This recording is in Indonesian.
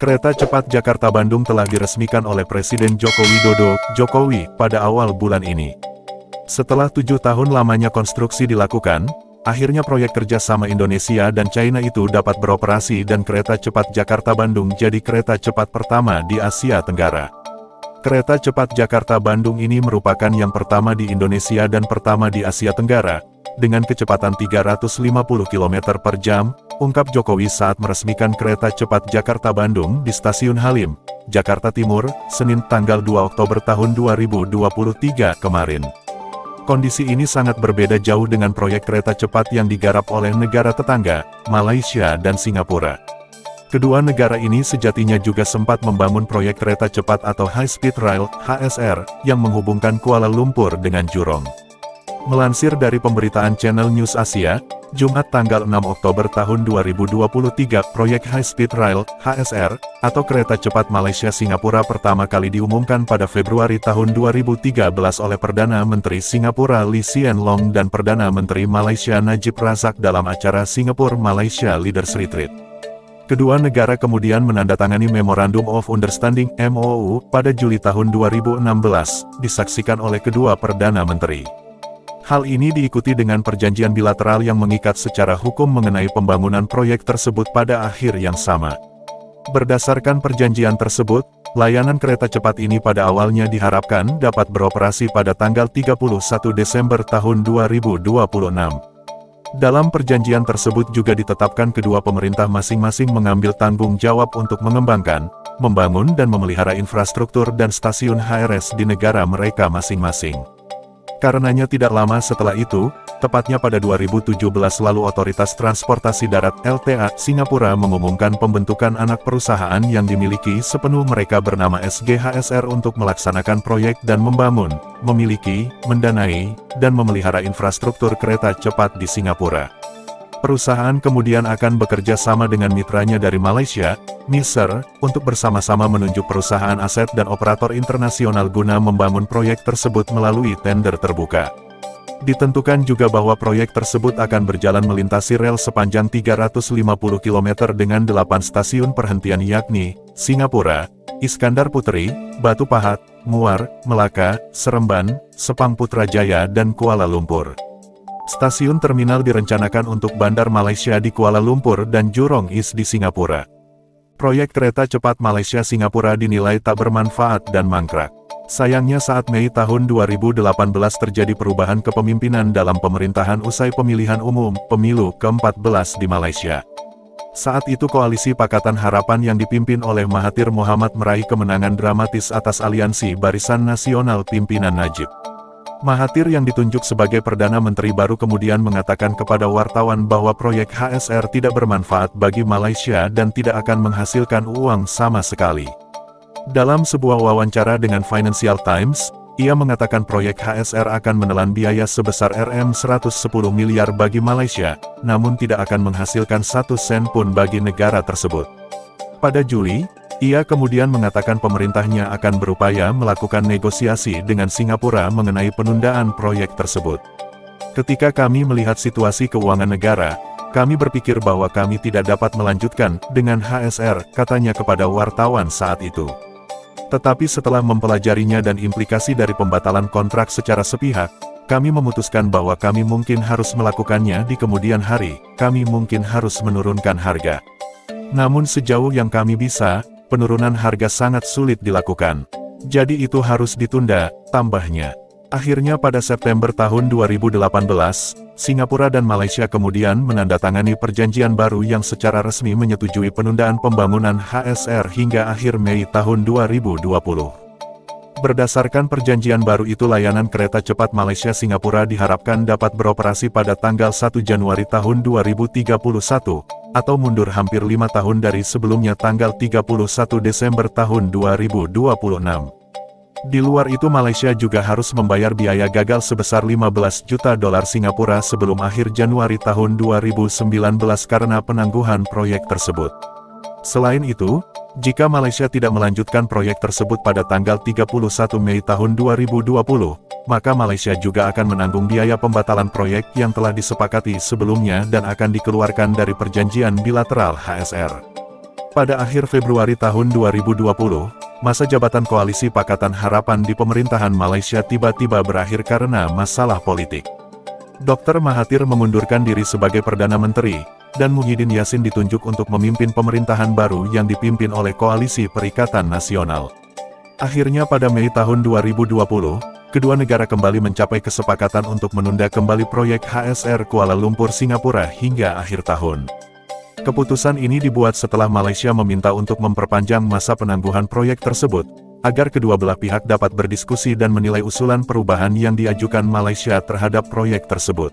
Kereta cepat Jakarta-Bandung telah diresmikan oleh Presiden Joko Widodo, Jokowi, pada awal bulan ini. Setelah 7 tahun lamanya konstruksi dilakukan, akhirnya proyek kerjasama Indonesia dan China itu dapat beroperasi dan kereta cepat Jakarta-Bandung jadi kereta cepat pertama di Asia Tenggara. Kereta cepat Jakarta-Bandung ini merupakan yang pertama di Indonesia dan pertama di Asia Tenggara, dengan kecepatan 350 km per jam, ungkap Jokowi saat meresmikan kereta cepat Jakarta-Bandung di Stasiun Halim, Jakarta Timur, Senin tanggal 2 Oktober tahun 2023 kemarin. Kondisi ini sangat berbeda jauh dengan proyek kereta cepat yang digarap oleh negara tetangga, Malaysia dan Singapura. Kedua negara ini sejatinya juga sempat membangun proyek kereta cepat atau High Speed Rail, HSR, yang menghubungkan Kuala Lumpur dengan Jurong. Melansir dari pemberitaan Channel News Asia, Jumat tanggal 6 Oktober tahun 2023, proyek High Speed Rail, HSR, atau kereta cepat Malaysia-Singapura pertama kali diumumkan pada Februari tahun 2013 oleh Perdana Menteri Singapura Lee Hsien Loong dan Perdana Menteri Malaysia Najib Razak dalam acara Singapore Malaysia Leaders Retreat. Kedua negara kemudian menandatangani Memorandum of Understanding (MOU) pada Juli tahun 2016, disaksikan oleh kedua Perdana Menteri. Hal ini diikuti dengan perjanjian bilateral yang mengikat secara hukum mengenai pembangunan proyek tersebut pada akhir yang sama. Berdasarkan perjanjian tersebut, layanan kereta cepat ini pada awalnya diharapkan dapat beroperasi pada tanggal 31 Desember tahun 2026. Dalam perjanjian tersebut juga ditetapkan kedua pemerintah masing-masing mengambil tanggung jawab untuk mengembangkan, membangun dan memelihara infrastruktur dan stasiun HRS di negara mereka masing-masing. Karenanya tidak lama setelah itu, tepatnya pada 2017 lalu Otoritas Transportasi Darat (LTA) Singapura mengumumkan pembentukan anak perusahaan yang dimiliki sepenuh mereka bernama SGHSR untuk melaksanakan proyek dan membangun, memiliki, mendanai, dan memelihara infrastruktur kereta cepat di Singapura. Perusahaan kemudian akan bekerja sama dengan mitranya dari Malaysia, MISR, untuk bersama-sama menunjuk perusahaan aset dan operator internasional guna membangun proyek tersebut melalui tender terbuka. Ditentukan juga bahwa proyek tersebut akan berjalan melintasi rel sepanjang 350 km dengan 8 stasiun perhentian yakni, Singapura, Iskandar Puteri, Batu Pahat, Muar, Melaka, Seremban, Sepang Putrajaya dan Kuala Lumpur. Stasiun terminal direncanakan untuk Bandar Malaysia di Kuala Lumpur dan Jurong East di Singapura. Proyek kereta cepat Malaysia-Singapura dinilai tak bermanfaat dan mangkrak. Sayangnya saat Mei tahun 2018 terjadi perubahan kepemimpinan dalam pemerintahan usai pemilihan umum, pemilu ke-14 di Malaysia. Saat itu Koalisi Pakatan Harapan yang dipimpin oleh Mahathir Mohamad meraih kemenangan dramatis atas aliansi Barisan Nasional pimpinan Najib. Mahathir yang ditunjuk sebagai Perdana Menteri baru kemudian mengatakan kepada wartawan bahwa proyek HSR tidak bermanfaat bagi Malaysia dan tidak akan menghasilkan uang sama sekali. Dalam sebuah wawancara dengan Financial Times, ia mengatakan proyek HSR akan menelan biaya sebesar Rm110 miliar bagi Malaysia, namun tidak akan menghasilkan 1 sen pun bagi negara tersebut. Pada Juli, ia kemudian mengatakan pemerintahnya akan berupaya melakukan negosiasi dengan Singapura mengenai penundaan proyek tersebut. Ketika kami melihat situasi keuangan negara, kami berpikir bahwa kami tidak dapat melanjutkan dengan HSR, katanya kepada wartawan saat itu. Tetapi setelah mempelajarinya dan implikasi dari pembatalan kontrak secara sepihak, kami memutuskan bahwa kami mungkin harus melakukannya di kemudian hari, kami mungkin harus menurunkan harga. Namun sejauh yang kami bisa, penurunan harga sangat sulit dilakukan. Jadi itu harus ditunda, tambahnya. Akhirnya pada September tahun 2018, Singapura dan Malaysia kemudian menandatangani perjanjian baru yang secara resmi menyetujui penundaan pembangunan HSR hingga akhir Mei tahun 2020. Berdasarkan perjanjian baru itu layanan kereta cepat Malaysia-Singapura diharapkan dapat beroperasi pada tanggal 1 Januari tahun 2031, atau mundur hampir 5 tahun dari sebelumnya tanggal 31 Desember tahun 2026. Di luar itu Malaysia juga harus membayar biaya gagal sebesar 15 juta dolar Singapura sebelum akhir Januari tahun 2019 karena penangguhan proyek tersebut. Selain itu, jika Malaysia tidak melanjutkan proyek tersebut pada tanggal 31 Mei tahun 2020, maka Malaysia juga akan menanggung biaya pembatalan proyek yang telah disepakati sebelumnya dan akan dikeluarkan dari perjanjian bilateral HSR. Pada akhir Februari tahun 2020, masa jabatan Koalisi Pakatan Harapan di pemerintahan Malaysia tiba-tiba berakhir karena masalah politik. Dr. Mahathir mengundurkan diri sebagai Perdana Menteri, dan Muhyiddin Yassin ditunjuk untuk memimpin pemerintahan baru yang dipimpin oleh Koalisi Perikatan Nasional. Akhirnya pada Mei tahun 2020, kedua negara kembali mencapai kesepakatan untuk menunda kembali proyek HSR Kuala Lumpur Singapura hingga akhir tahun. Keputusan ini dibuat setelah Malaysia meminta untuk memperpanjang masa penangguhan proyek tersebut, agar kedua belah pihak dapat berdiskusi dan menilai usulan perubahan yang diajukan Malaysia terhadap proyek tersebut.